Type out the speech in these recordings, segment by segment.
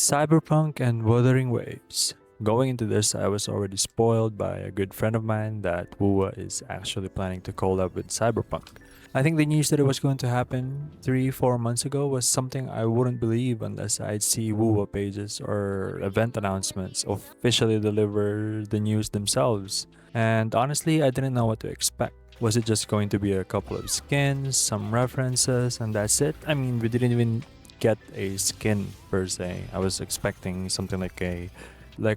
Cyberpunk and Wuthering Waves. Going into this, I was already spoiled by a good friend of mine that WUWA is actually planning to collab with Cyberpunk. I think the news that it was going to happen 3-4 months ago was something I wouldn't believe unless I'd see WUWA pages or event announcements officially deliver the news themselves. And honestly, I didn't know what to expect. Was it just going to be a couple of skins, some references, and that's it? I mean, we didn't even get a skin per se. I was expecting something like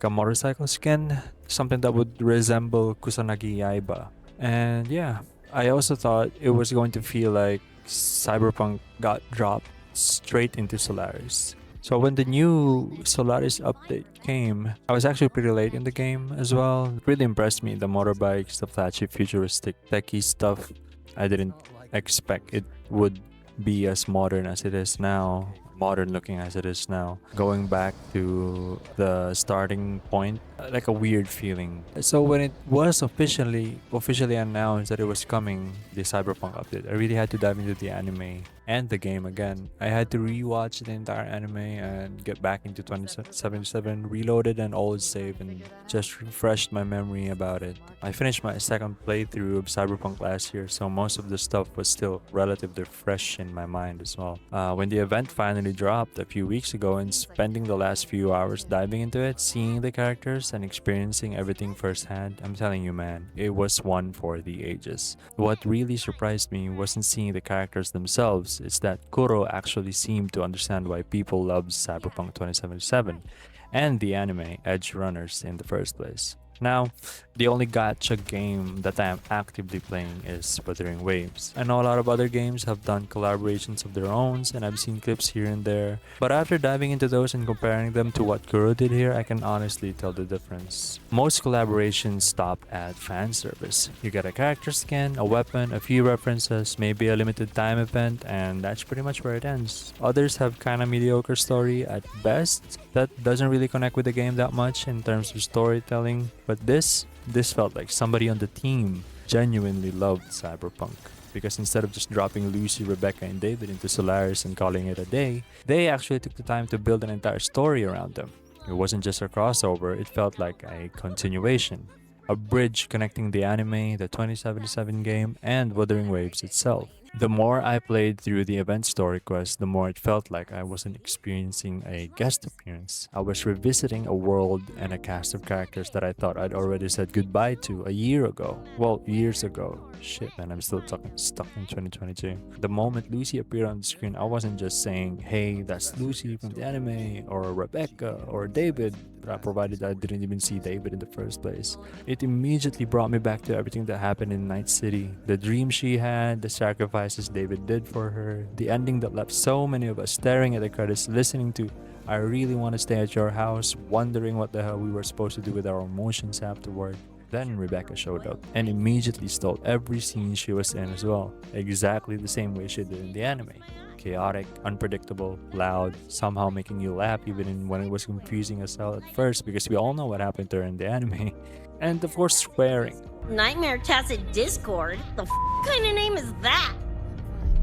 a motorcycle skin, something that would resemble Kusanagi Yaiba. And yeah, I also thought it was going to feel like Cyberpunk got dropped straight into Solaris. So when the new Solaris update came, I was actually pretty late in the game as well. It really impressed me, the motorbikes, the flashy futuristic techie stuff. I didn't expect it would be as modern as it is now, modern looking as it is now. Going back to the starting point, like a weird feeling. So when it was officially announced that it was coming, the Cyberpunk update, I really had to dive into the anime and the game again. I had to rewatch the entire anime and get back into 2077, reloaded an old save and just refreshed my memory about it. I finished my second playthrough of Cyberpunk last year, so most of the stuff was still relatively fresh in my mind as well. When the event finally dropped a few weeks ago and spending the last few hours diving into it, seeing the characters and experiencing everything firsthand, I'm telling you, man, it was one for the ages. What really surprised me wasn't seeing the characters themselves, it's that Kuro actually seemed to understand why people loved Cyberpunk 2077 and the anime Edgerunners in the first place. Now, the only gacha game that I am actively playing is Wuthering Waves. I know a lot of other games have done collaborations of their own, and I've seen clips here and there. But after diving into those and comparing them to what Kuro did here, I can honestly tell the difference. Most collaborations stop at fan service. You get a character skin, a weapon, a few references, maybe a limited time event, and that's pretty much where it ends. Others have kinda mediocre story at best that doesn't really connect with the game that much in terms of storytelling. But this felt like somebody on the team genuinely loved Cyberpunk. Because instead of just dropping Lucy, Rebecca, and David into Solaris and calling it a day, they actually took the time to build an entire story around them. It wasn't just a crossover, it felt like a continuation. A bridge connecting the anime, the 2077 game, and Wuthering Waves itself. The more I played through the event story quest, the more it felt like I wasn't experiencing a guest appearance. I was revisiting a world and a cast of characters that I thought I'd already said goodbye to a year ago. Well, years ago. Shit, man, I'm still stuck in 2022. The moment Lucy appeared on the screen, I wasn't just saying, hey, that's Lucy from the anime, or Rebecca, or David, provided I didn't even see David in the first place. It immediately brought me back to everything that happened in Night City. The dream she had, the sacrifices David did for her, the ending that left so many of us staring at the credits listening to I really want to stay at your house, wondering what the hell we were supposed to do with our emotions afterward. Then Rebecca showed up and immediately stole every scene she was in as well, exactly the same way she did in the anime. Chaotic, unpredictable, loud, somehow making you laugh even when it was confusing as hell at first because we all know what happened to her in the anime. And of course, swearing. Nightmare Tacit Discord? The kind of name is that?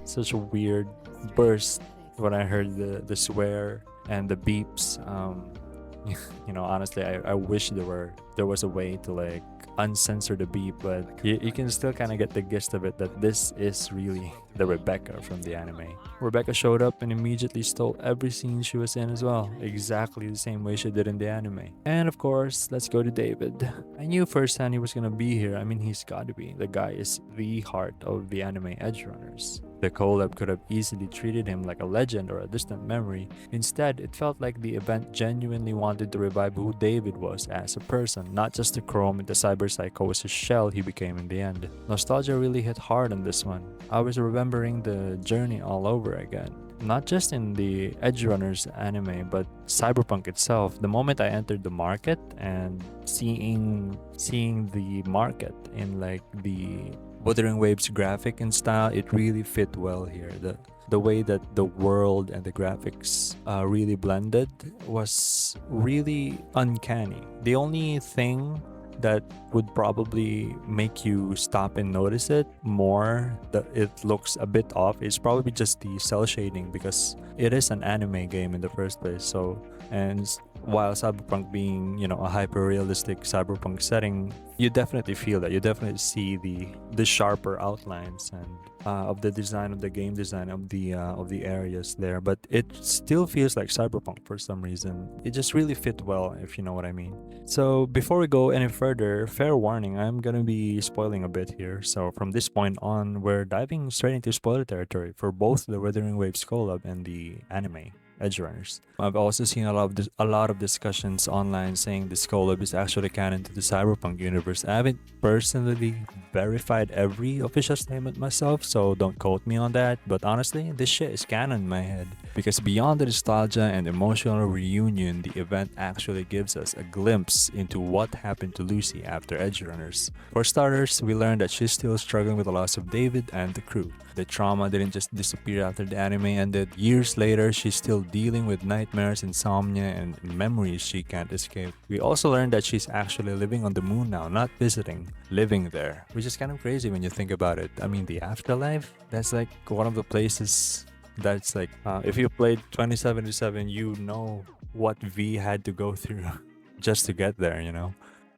Such a weird burst when I heard the swear and the beeps. Honestly, I wish there was a way to like uncensor the beep, but you can still kind of get the gist of it that this is really the Rebecca from the anime. Rebecca showed up and immediately stole every scene she was in as well, exactly the same way she did in the anime. And of course, let's go to David. I knew firsthand he was gonna be here. I mean, he's gotta be. The guy is the heart of the anime Edgerunners. The collab could have easily treated him like a legend or a distant memory. Instead, it felt like the event genuinely wanted to revive who David was as a person, not just the chrome and the cyber psychosis shell he became in the end. Nostalgia really hit hard on this one. I was remembering the journey all over again. Not just in the Edgerunners anime, but Cyberpunk itself. The moment I entered the market and seeing the market in like the Wuthering Waves graphic and style, it really fit well here. The way that the world and the graphics really blended was really uncanny. The only thing that would probably make you stop and notice it more, that it looks a bit off, is probably just the cell shading because it is an anime game in the first place. So And while Cyberpunk being, a hyper realistic cyberpunk setting, you definitely feel that. You definitely see the sharper outlines and of the design of the game design of the areas there. But it still feels like cyberpunk for some reason. It just really fit well, if you know what I mean. So before we go any further, fair warning, I'm gonna be spoiling a bit here. So from this point on, we're diving straight into spoiler territory for both the Wuthering Waves collab and the anime Edgerunners. I've also seen a lot of discussions online saying this collab is actually canon to the Cyberpunk universe. I haven't personally verified every official statement myself, so don't quote me on that. But honestly, this shit is canon in my head. Because beyond the nostalgia and emotional reunion, the event actually gives us a glimpse into what happened to Lucy after Edgerunners. For starters, we learn that she's still struggling with the loss of David and the crew. The trauma didn't just disappear after the anime ended. Years later, she's still dealing with nightmares, insomnia, and memories she can't escape. We also learned that she's actually living on the moon now, not visiting, living there, which is kind of crazy when you think about it. I mean, the afterlife, that's like one of the places that's like, if you played 2077, you know what V had to go through just to get there,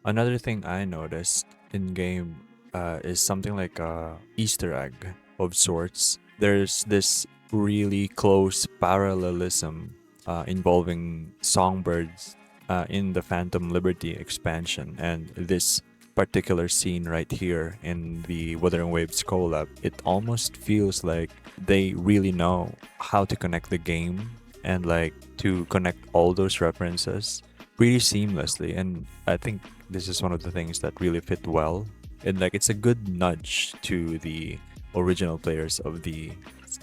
Another thing I noticed in game is something like a Easter egg of sorts. There's this really close parallelism involving songbirds in the Phantom Liberty expansion, and this particular scene right here in the Wuthering Waves collab, it almost feels like they really know how to connect the game and like to connect all those references pretty seamlessly. And I think this is one of the things that really fit well, and like it's a good nudge to the original players of the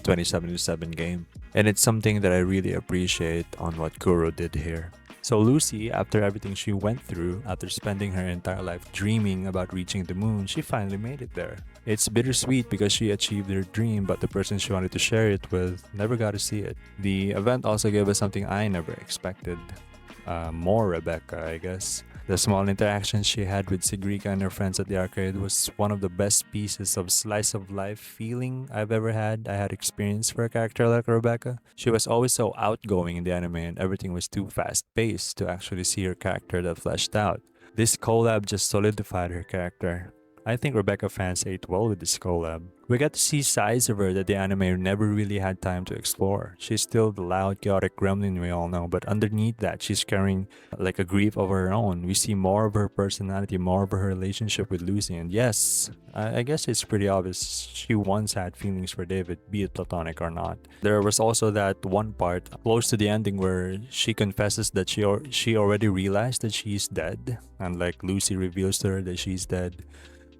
2077 game, and it's something that I really appreciate on what Kuro did here. So Lucy, after everything she went through, after spending her entire life dreaming about reaching the moon, she finally made it there. It's bittersweet because she achieved her dream, but the person she wanted to share it with never got to see it. The event also gave us something I never expected. More Rebecca, I guess. The small interactions she had with Sigrika and her friends at the arcade was one of the best pieces of slice of life feeling I've ever had. I had experience for a character like Rebecca. She was always so outgoing in the anime and everything was too fast paced to actually see her character that fleshed out. This collab just solidified her character. I think Rebecca fans ate well with this collab. We got to see sides of her that the anime never really had time to explore. She's still the loud, chaotic gremlin we all know, but underneath that, she's carrying like a grief of her own. We see more of her personality, more of her relationship with Lucy, and yes, I guess it's pretty obvious she once had feelings for David, be it platonic or not. There was also that one part close to the ending where she confesses that she already realized that she's dead, and like Lucy reveals to her that she's dead.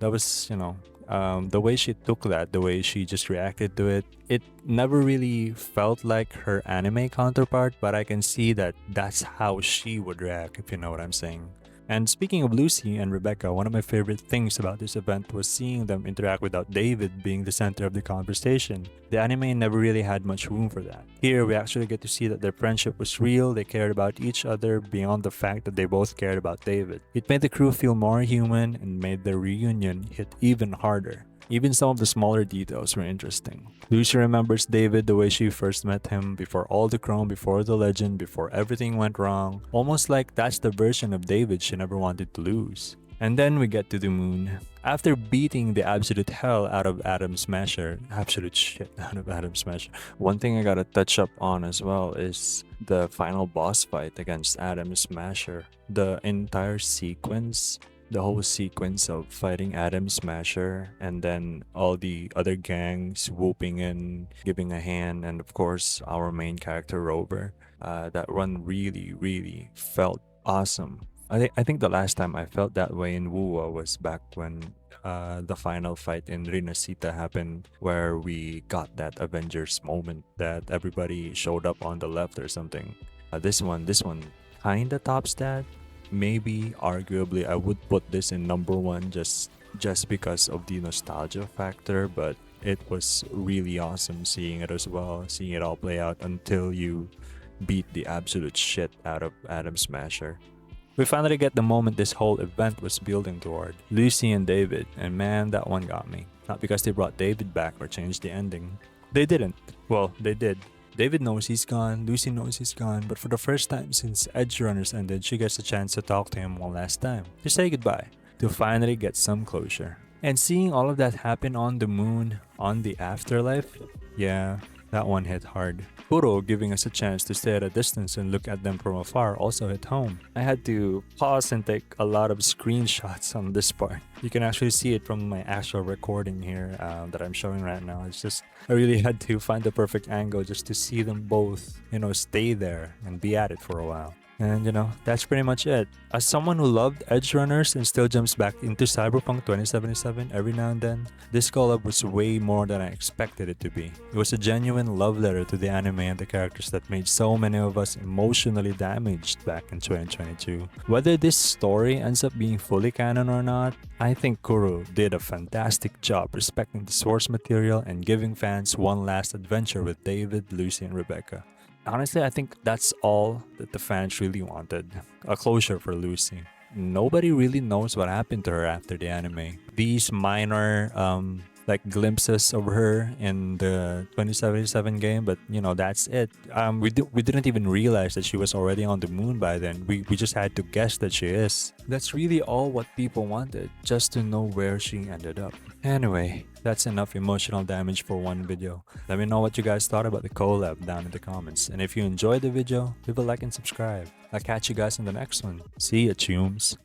That was, the way she took that, the way she just reacted to it, it never really felt like her anime counterpart, but I can see that that's how she would react, if you know what I'm saying. And speaking of Lucy and Rebecca, one of my favorite things about this event was seeing them interact without David being the center of the conversation. The anime never really had much room for that. Here, we actually get to see that their friendship was real, they cared about each other beyond the fact that they both cared about David. It made the crew feel more human and made their reunion hit even harder. Even some of the smaller details were interesting. Lucy remembers David the way she first met him, before all the chrome, before the legend, before everything went wrong. Almost like that's the version of David she never wanted to lose. And then we get to the moon. After beating the absolute hell out of Adam Smasher, absolute shit out of Adam Smasher, one thing I gotta touch up on as well is the final boss fight against Adam Smasher. The entire sequence, the whole sequence of fighting Adam Smasher and then all the other gangs whooping in, giving a hand, and of course our main character Rover. That run really felt awesome. I think the last time I felt that way in Wuwa was back when the final fight in Rinasita happened, where we got that Avengers moment that everybody showed up on the left or something. This one kinda tops that. Maybe arguably I would put this in number one just because of the nostalgia factor, but it was really awesome seeing it as well, seeing it all play out until you beat the absolute shit out of Adam Smasher. We finally get the moment this whole event was building toward, Lucy and David, and man, that one got me. Not because they brought David back or changed the ending. They didn't. Well, they did, David knows he's gone, Lucy knows he's gone, but for the first time since Edgerunners ended, she gets a chance to talk to him one last time, to say goodbye, to finally get some closure. And seeing all of that happen on the moon, on the afterlife, yeah, that one hit hard. Kuro giving us a chance to stay at a distance and look at them from afar also hit home. I had to pause and take a lot of screenshots on this part. You can actually see it from my actual recording here that I'm showing right now. It's just, I really had to find the perfect angle just to see them both, stay there and be at it for a while. And that's pretty much it. As someone who loved Edgerunners and still jumps back into Cyberpunk 2077 every now and then, this collab was way more than I expected it to be. It was a genuine love letter to the anime and the characters that made so many of us emotionally damaged back in 2022. Whether this story ends up being fully canon or not, I think Kuro did a fantastic job respecting the source material and giving fans one last adventure with David, Lucy, and Rebecca. Honestly, I think that's all that the fans really wanted. A closure for Lucy. Nobody really knows what happened to her after the anime. These minor glimpses of her in the 2077 game, but that's it. We didn't even realize that she was already on the moon by then. We just had to guess that she is. That's really all what people wanted, just to know where she ended up. Anyway, that's enough emotional damage for one video. Let me know what you guys thought about the collab down in the comments. And if you enjoyed the video, leave a like and subscribe. I'll catch you guys in the next one. See ya, chums.